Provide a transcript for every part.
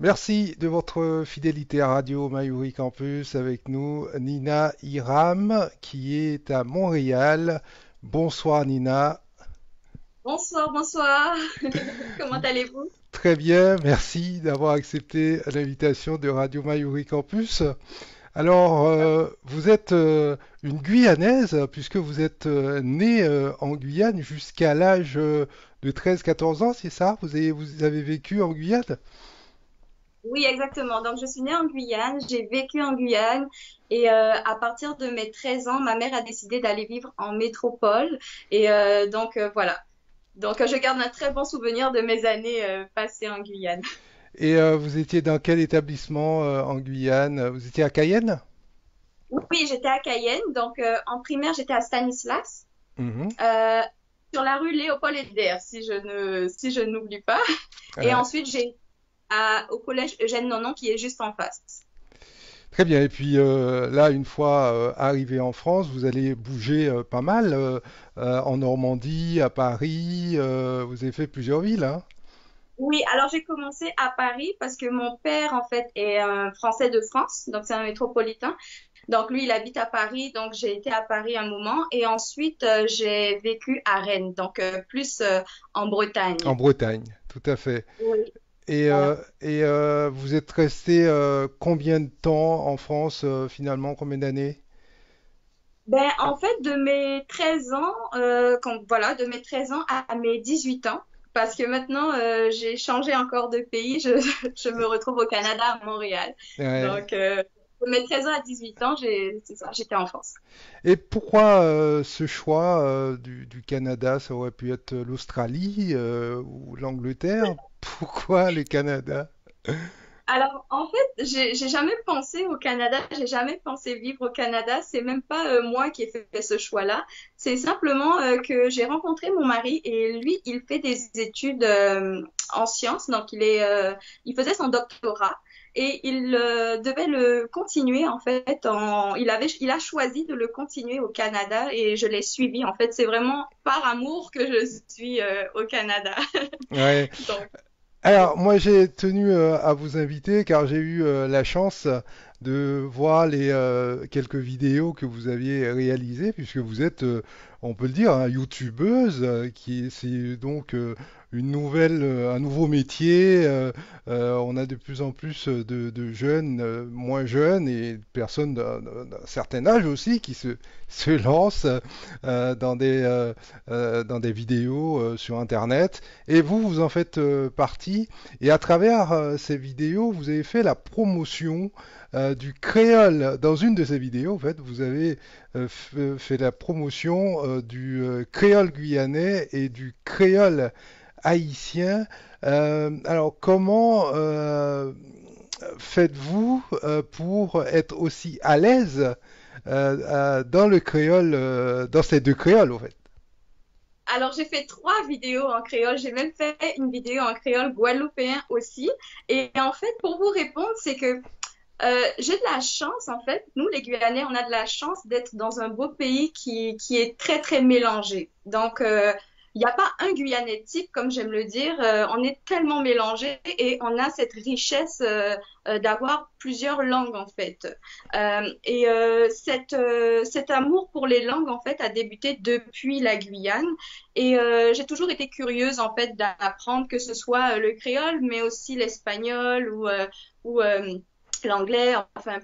Merci de votre fidélité à Radio Mayuri Campus avec nous, Nina Hiram, qui est à Montréal. Bonsoir Nina. Bonsoir, bonsoir. Comment allez-vous? Très bien, merci d'avoir accepté l'invitation de Radio Mayuri Campus. Alors, vous êtes une Guyanaise, puisque vous êtes née en Guyane jusqu'à l'âge de 13-14 ans, c'est ça? Vous avez vécu en Guyane? Oui, exactement. Donc, je suis née en Guyane, j'ai vécu en Guyane et à partir de mes 13 ans, ma mère a décidé d'aller vivre en métropole et voilà. Donc, je garde un très bon souvenir de mes années passées en Guyane. Et vous étiez dans quel établissement en Guyane? Vous étiez à Cayenne? Oui, j'étais à Cayenne. Donc, en primaire, j'étais à Stanislas, Mhm. euh, sur la rue Léopold Eder, si je n'oublie pas. Et Euh, ensuite, au collège Eugène Nonon qui est juste en face. Très bien. Et puis là, une fois arrivé en France, vous allez bouger pas mal en Normandie, à Paris. Vous avez fait plusieurs villes, hein? Oui, alors j'ai commencé à Paris parce que mon père, en fait, est un Français de France, donc c'est un métropolitain. Donc lui, il habite à Paris, donc j'ai été à Paris un moment et ensuite j'ai vécu à Rennes, donc plus en En Bretagne. Bretagne, tout à fait. Oui, Et, voilà. vous êtes resté combien de temps en France finalement? Combien d'années? Ben, en fait, de mes 13 ans, voilà, de mes 13 ans à mes 18 ans, parce que maintenant, j'ai changé encore de pays, je me retrouve au Canada, à Montréal. Ouais. Donc, de mes 13 ans à 18 ans, c'est ça, j'étais en France. Et pourquoi ce choix du Canada? Ça aurait pu être l'Australie ou l'Angleterre. Pourquoi le Canada? Alors, en fait, j'ai jamais pensé au Canada, j'ai jamais pensé vivre au Canada. C'est même pas moi qui ai fait ce choix-là. C'est simplement que j'ai rencontré mon mari et lui, il fait des études en sciences, donc il faisait son doctorat et il devait le continuer en fait. Il a choisi de le continuer au Canada et je l'ai suivi. En fait, c'est vraiment par amour que je suis au Canada. Ouais. Donc, Alors, moi, j'ai tenu à vous inviter car j'ai eu la chance de voir les quelques vidéos que vous aviez réalisées, puisque vous êtes, on peut le dire, hein, youtubeuse, c'est donc un nouveau métier. On a de plus en plus de jeunes, moins jeunes et de personnes d'un certain âge aussi qui se lancent dans des vidéos sur Internet. Et vous, vous en faites partie. Et à travers ces vidéos, vous avez fait la promotion du créole. Dans une de ces vidéos, en fait, vous avez fait la promotion du créole guyanais et du créole haïtien. Alors, comment faites-vous pour être aussi à l'aise dans le créole, dans ces deux créoles, en fait? alors, j'ai fait 3 vidéos en créole. J'ai même fait une vidéo en créole guadeloupéen aussi. Et en fait, pour vous répondre, c'est que j'ai de la chance, en fait. Nous, les Guyanais, on a de la chance d'être dans un beau pays qui est très, très mélangé. Donc, il n'y a pas un Guyanais type, comme j'aime le dire. On est tellement mélangés et on a cette richesse d'avoir plusieurs langues, en fait. Cet amour pour les langues, en fait, a débuté depuis la Guyane. Et j'ai toujours été curieuse, en fait, d'apprendre que ce soit le créole, mais aussi l'espagnol ou l'anglais, enfin,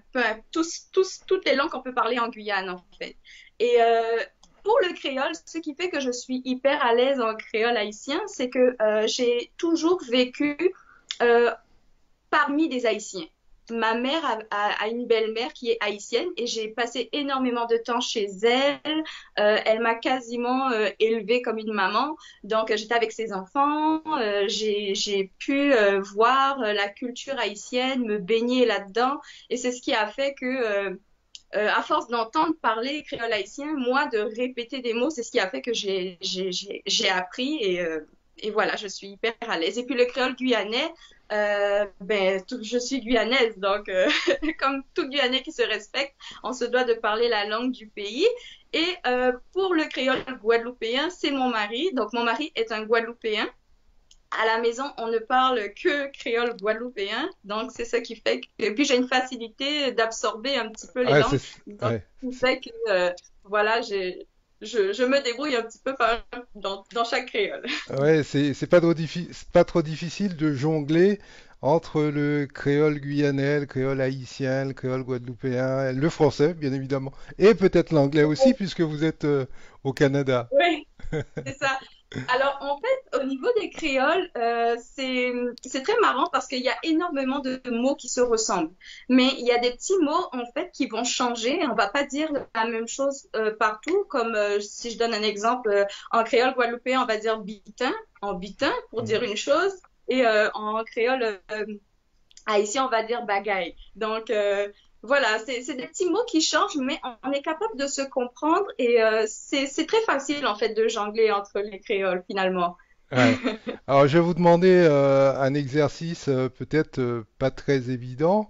toutes les langues qu'on peut parler en Guyane, en fait. Et pour le créole, ce qui fait que je suis hyper à l'aise en créole haïtien, c'est que j'ai toujours vécu euh, parmi des Haïtiens. Ma mère a une belle-mère qui est haïtienne et j'ai passé énormément de temps chez elle. Elle m'a quasiment élevée comme une maman. Donc, j'étais avec ses enfants. J'ai pu voir la culture haïtienne, me baigner là-dedans. Et c'est ce qui a fait que, à force d'entendre parler créole haïtien, moi, de répéter des mots, c'est ce qui a fait que j'ai appris et voilà, je suis hyper à l'aise. Et puis le créole guyanais, je suis guyanaise, donc comme tout Guyanais qui se respecte, on se doit de parler la langue du pays. Et pour le créole guadeloupéen, c'est mon mari. Donc mon mari est un Guadeloupéen. à la maison, on ne parle que créole guadeloupéen, donc c'est ça qui fait que... Et puis j'ai une facilité d'absorber un petit peu les Ouais, langues, donc ouais. qui fait que, voilà, je me débrouille un petit peu dans chaque créole. Ouais, c'est pas trop difficile de jongler entre le créole guyanais, le créole haïtien, le créole guadeloupéen, le français, bien évidemment, et peut-être l'anglais aussi, puisque vous êtes au Canada. Oui, c'est ça. Alors, en fait, au niveau des créoles, c'est très marrant parce qu'il y a énormément de mots qui se ressemblent. Mais il y a des petits mots, en fait, qui vont changer. On va pas dire la même chose partout. Comme si je donne un exemple, en créole guadeloupéen, on va dire bitin, en bitin pour Mm. dire une chose. Et en créole haïtien, on va dire bagaille. Donc, voilà, c'est des petits mots qui changent, mais on est capable de se comprendre et c'est très facile, en fait, de jongler entre les créoles, finalement. Ouais. Alors, je vais vous demander un exercice peut-être pas très évident.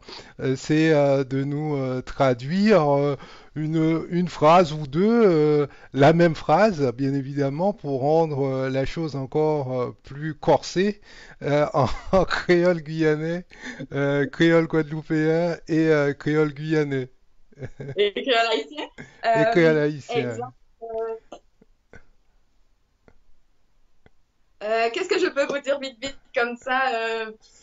C'est de nous traduire une phrase ou deux, la même phrase, bien évidemment, pour rendre la chose encore plus corsée en créole guyanais, créole guadeloupéen et créole guyanais Et créole haïtien, et créole euh, haïtien. exemple, qu'est-ce que je peux vous dire vite, vite, comme ça,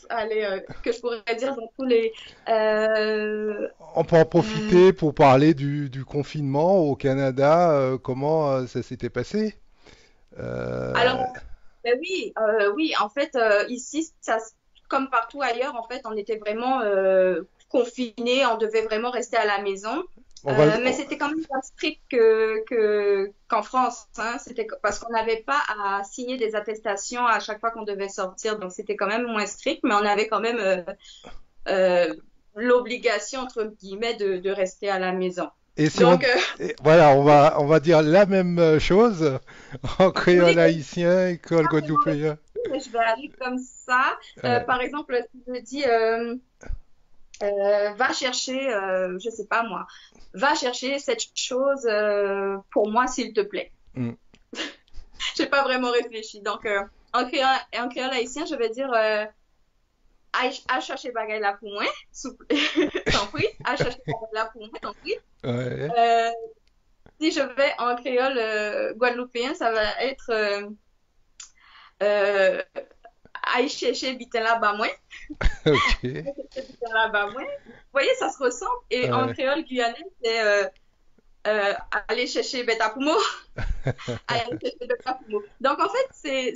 allez, que je pourrais dire dans tous les... Euh, On peut en hum, profiter pour parler du confinement au Canada, comment ça s'était passé. Euh, alors, ben oui, oui, en fait, ici, comme partout ailleurs, en fait, on était vraiment confinés, on devait vraiment rester à la maison. on va, Mais c'était quand même pas strict qu'en France, hein. C'était parce qu'on n'avait pas à signer des attestations à chaque fois qu'on devait sortir, donc c'était quand même moins strict, mais on avait quand même euh, l'obligation, entre guillemets, de rester à la maison. et si on, Donc, et voilà, on va dire la même chose en créole oui, haïtien et créole pas vraiment guadeloupéen. mais je vais aller comme ça. Ouais, Par exemple, si je dis va chercher, je sais pas moi, va chercher cette chose pour moi, s'il te plaît. mm, J'ai pas vraiment réfléchi. Donc, en créole haïtien, je vais dire à chercher bagaille là pour moi, t'en prie, à chercher bagaille là pour moi, t'en prie. ouais, Euh, si je vais en créole guadeloupéen, ça va être euh, aïe chercher bitin là bas moi. ok, Là-bas, ouais. Vous voyez, ça se ressemble. Et en ouais. créole guyanais, c'est aller chercher bêta poumon, aller chercher bêta poumon. Donc, en fait,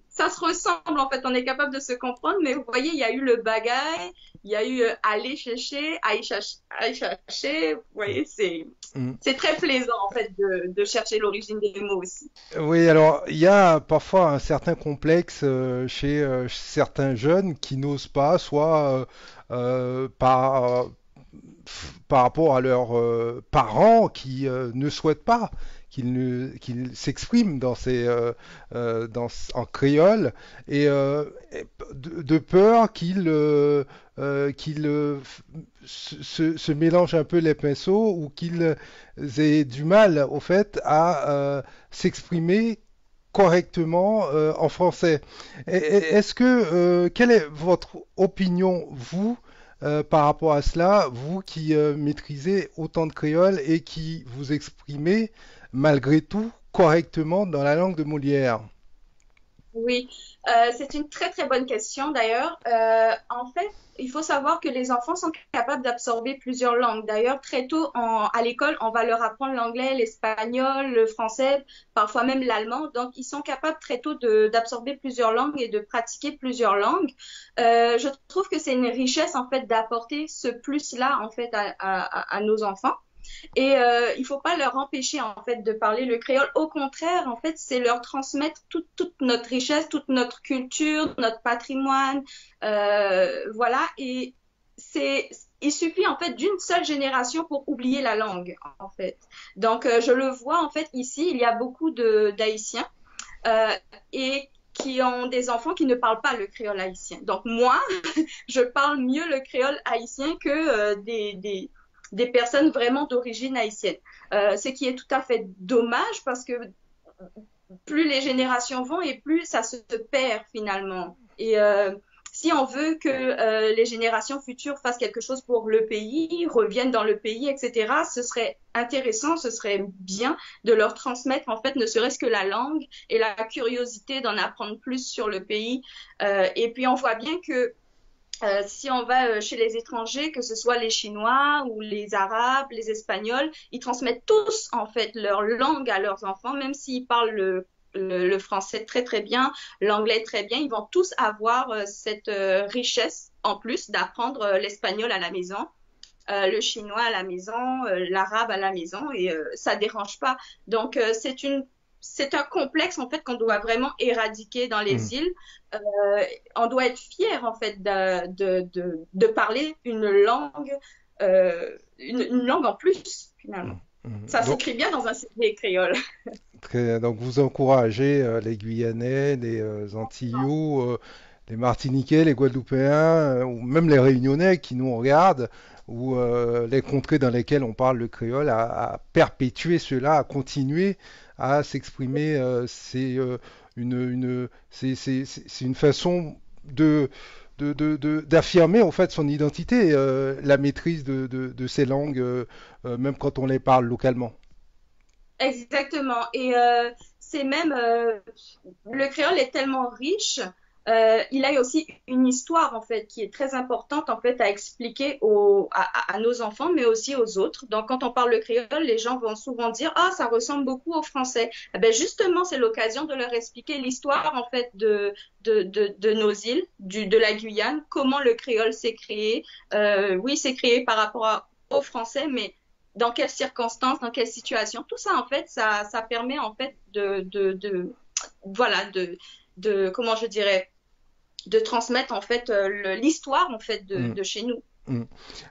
ça se ressemble, en fait. On est capable de se comprendre, mais vous voyez, il y a eu le bagaille, il y a eu aller chercher, aller chercher. Vous voyez, Mm. c'est très plaisant, en fait, de chercher l'origine des mots aussi. Oui, alors il y a parfois un certain complexe chez certains jeunes qui n'osent pas, soit par rapport à leurs parents qui ne souhaitent pas qu'ils s'expriment en créole et de peur qu'ils se mélangent un peu les pinceaux ou qu'ils aient du mal au fait à s'exprimer correctement en français. Est-ce que quelle est votre opinion, vous, par rapport à cela, vous qui maîtrisez autant de créole et qui vous exprimez malgré tout correctement dans la langue de Molière? Oui, c'est une très très bonne question d'ailleurs. En fait, il faut savoir que les enfants sont capables d'absorber plusieurs langues. D'ailleurs, très tôt à l'école, on va leur apprendre l'anglais, l'espagnol, le français, parfois même l'allemand. Donc, ils sont capables très tôt d'absorber plusieurs langues et de pratiquer plusieurs langues. Je trouve que c'est une richesse en fait d'apporter ce plus-là en fait à nos enfants. Et il faut pas leur empêcher en fait de parler le créole. Au contraire, en fait, c'est leur transmettre toute notre richesse, toute notre culture, notre patrimoine, voilà. Et il suffit en fait d'une seule génération pour oublier la langue, en fait. Donc, je le vois en fait ici, il y a beaucoup de d'Haïtiens euh, et qui ont des enfants qui ne parlent pas le créole haïtien. Donc moi, je parle mieux le créole haïtien que des personnes vraiment d'origine haïtienne. Ce qui est tout à fait dommage parce que plus les générations vont et plus ça se perd finalement. Et si on veut que les générations futures fassent quelque chose pour le pays, reviennent dans le pays, etc., ce serait intéressant, ce serait bien de leur transmettre en fait ne serait-ce que la langue et la curiosité d'en apprendre plus sur le pays. Et puis on voit bien que si on va chez les étrangers, que ce soit les Chinois ou les Arabes, les Espagnols, ils transmettent tous en fait leur langue à leurs enfants, même s'ils parlent le français très très bien, l'anglais très bien, ils vont tous avoir cette richesse en plus d'apprendre l'espagnol à la maison, le chinois à la maison, l'arabe à la maison, et ça dérange pas. Donc c'est un complexe en fait qu'on doit vraiment éradiquer dans Mm, les îles. Euh, on doit être fier en fait de parler une langue, une langue en plus finalement. mm, mm. Ça s'écrit bien dans un CV créole. Donc vous encouragez les Guyanais, les Antillous, les Martiniquais, les Guadeloupéens, ou même les Réunionnais qui nous regardent, ou les contrées dans lesquelles on parle le créole, à perpétuer cela, à continuer à s'exprimer. C'est une façon d'affirmer en fait son identité, la maîtrise de ces langues, même quand on les parle localement. Exactement. Et c'est même le créole est tellement riche. Il a aussi une histoire en fait qui est très importante en fait à expliquer à nos enfants, mais aussi aux autres. Donc quand on parle le créole, les gens vont souvent dire ah ça ressemble beaucoup au français. Eh ben justement c'est l'occasion de leur expliquer l'histoire en fait de nos îles, de la Guyane, comment le créole s'est créé. Oui c'est créé par rapport au français, mais dans quelles circonstances, dans quelles situations, tout ça en fait, ça permet en fait voilà, comment je dirais, de transmettre en fait l'histoire en fait Mm. de chez nous. Mm.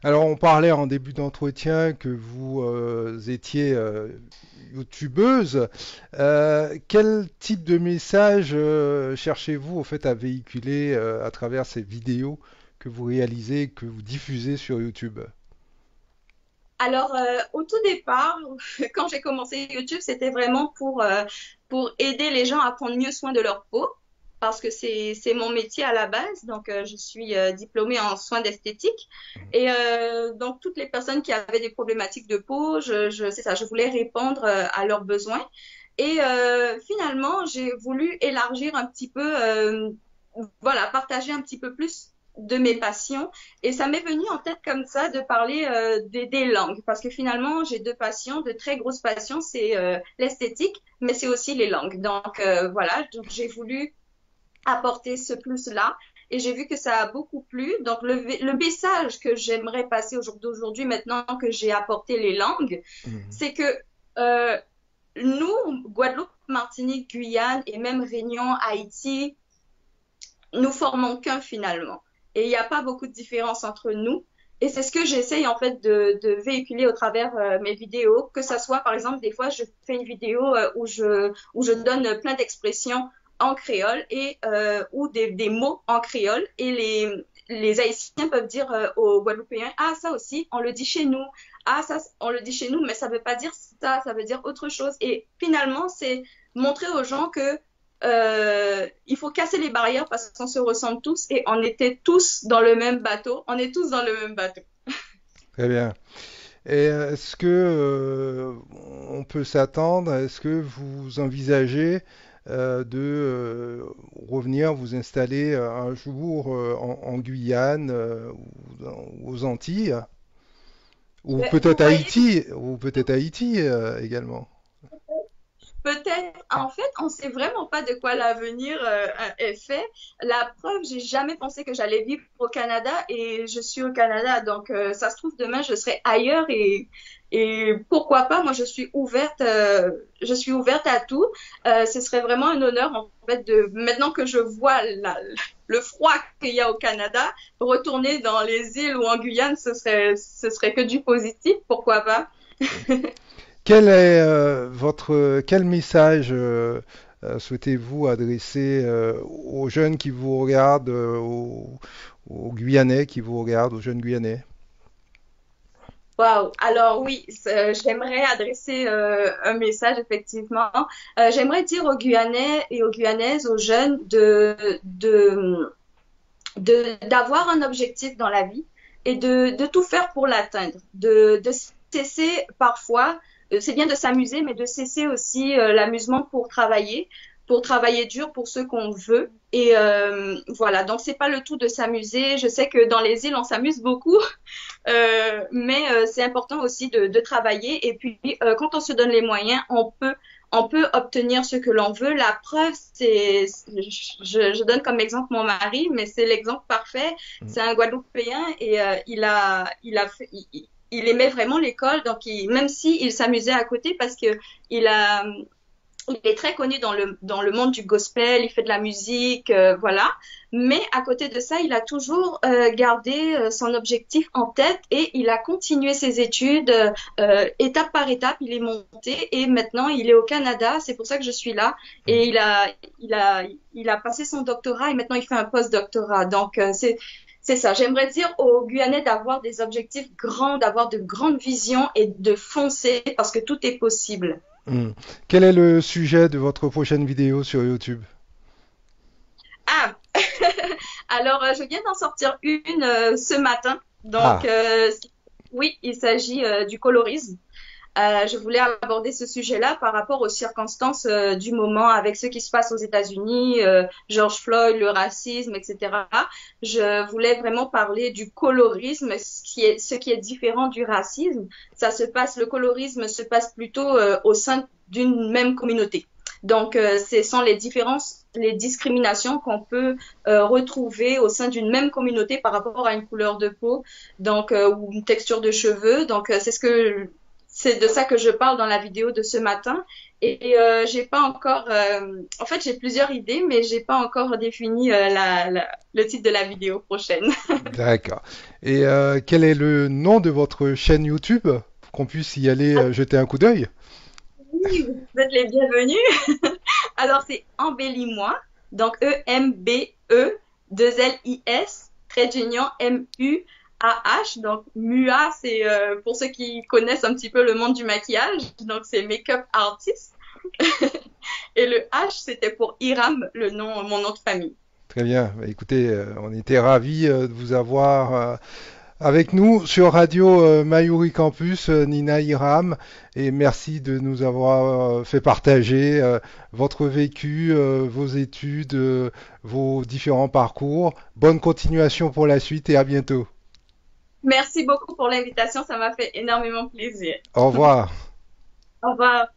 Alors, on parlait en début d'entretien que vous étiez youtubeuse. Quel type de message cherchez-vous au fait à véhiculer à travers ces vidéos que vous réalisez, que vous diffusez sur YouTube? Alors, au tout départ, quand j'ai commencé YouTube, c'était vraiment pour aider les gens à prendre mieux soin de leur peau, parce que c'est mon métier à la base. Donc, je suis diplômée en soins d'esthétique. Et donc, toutes les personnes qui avaient des problématiques de peau, c'est ça, je voulais répondre à leurs besoins. Et finalement, j'ai voulu élargir un petit peu, voilà, partager un petit peu plus de mes passions. Et ça m'est venu en tête comme ça de parler des langues, parce que finalement, j'ai deux passions, de très grosses passions, c'est l'esthétique, mais c'est aussi les langues. Donc voilà, donc j'ai voulu apporter ce plus-là. Et j'ai vu que ça a beaucoup plu. Donc, le message que j'aimerais passer d'aujourd'hui, maintenant que j'ai apporté les langues, Mhm. c'est que euh, nous, Guadeloupe, Martinique, Guyane et même Réunion, Haïti, nous formons qu'un finalement. Et il n'y a pas beaucoup de différence entre nous. Et c'est ce que j'essaye en fait de véhiculer au travers mes vidéos, que ça soit par exemple des fois je fais une vidéo où je donne plein d'expressions en créole et ou des mots en créole et les Haïtiens peuvent dire aux Guadeloupéens ah ça aussi on le dit chez nous ah ça on le dit chez nous mais ça veut pas dire ça ça veut dire autre chose et finalement c'est montrer aux gens que il faut casser les barrières parce qu'on se ressemble tous et on était tous dans le même bateau. On est tous dans le même bateau. Très bien. Et est-ce que on peut s'attendre, est-ce que vous envisagez de revenir vous installer un jour en Guyane ou aux Antilles, Vous voyez, ou peut-être Haïti également? peut-être, en fait, on sait vraiment pas de quoi l'avenir est fait. La preuve, j'ai jamais pensé que j'allais vivre au Canada et je suis au Canada. Donc, ça se trouve, demain, je serai ailleurs et pourquoi pas, moi, je suis ouverte à tout. Ce serait vraiment un honneur, en fait, maintenant que je vois le froid qu'il y a au Canada, retourner dans les îles ou en Guyane, ce serait que du positif, pourquoi pas. Quel est quel message souhaitez-vous adresser aux jeunes qui vous regardent, aux Guyanais qui vous regardent, aux jeunes Guyanais? Waouh. Alors oui, j'aimerais adresser un message effectivement. J'aimerais dire aux Guyanais et aux Guyanaises, aux jeunes, d'avoir un objectif dans la vie et de tout faire pour l'atteindre, de cesser parfois, c'est bien de s'amuser, mais de cesser aussi l'amusement pour travailler dur pour ce qu'on veut. Et voilà, donc c'est pas le tout de s'amuser. Je sais que dans les îles, on s'amuse beaucoup, mais c'est important aussi de travailler. Et puis, quand on se donne les moyens, on peut obtenir ce que l'on veut. La preuve, je donne comme exemple mon mari, mais c'est l'exemple parfait. Mm. C'est un Guadeloupéen et il aimait vraiment l'école, donc même si il s'amusait à côté parce que il a, il est très connu dans le monde du gospel, il fait de la musique, voilà. Mais à côté de ça, il a toujours gardé son objectif en tête et il a continué ses études étape par étape. Il est monté et maintenant il est au Canada. C'est pour ça que je suis là. Et il a passé son doctorat et maintenant il fait un post-doctorat. Donc c'est ça. J'aimerais dire aux Guyanais d'avoir des objectifs grands, d'avoir de grandes visions et de foncer parce que tout est possible. Mm. Quel est le sujet de votre prochaine vidéo sur YouTube? Ah, alors je viens d'en sortir une ce matin. Donc Ah, oui, il s'agit du colorisme. Je voulais aborder ce sujet-là par rapport aux circonstances du moment avec ce qui se passe aux États-Unis, George Floyd, le racisme, etc. Je voulais vraiment parler du colorisme, ce qui est différent du racisme. Le colorisme se passe plutôt au sein d'une même communauté. Donc, ce sont les différences, les discriminations qu'on peut retrouver au sein d'une même communauté par rapport à une couleur de peau, donc ou une texture de cheveux. Donc, c'est de ça que je parle dans la vidéo de ce matin. Et j'ai pas encore, en fait, j'ai plusieurs idées, mais j'ai pas encore défini le titre de la vidéo prochaine. d'accord. Et quel est le nom de votre chaîne YouTube pour qu'on puisse y aller jeter un coup d'œil? Oui, vous êtes les bienvenus. Alors, c'est Embellis-moi. Donc, E-M-B-E, 2-L-I-S, trait d'union M-U-A-H. Donc, MUA, c'est pour ceux qui connaissent un petit peu le monde du maquillage. Donc, c'est Makeup Artist. Et le H, c'était pour Iram, mon nom de famille. Très bien. Bah, écoutez, on était ravis de vous avoir avec nous sur Radio Mayuri Campus, Nina Hiram, et merci de nous avoir fait partager votre vécu, vos études, vos différents parcours. Bonne continuation pour la suite et à bientôt. Merci beaucoup pour l'invitation. Ça m'a fait énormément plaisir. Au revoir. Au revoir.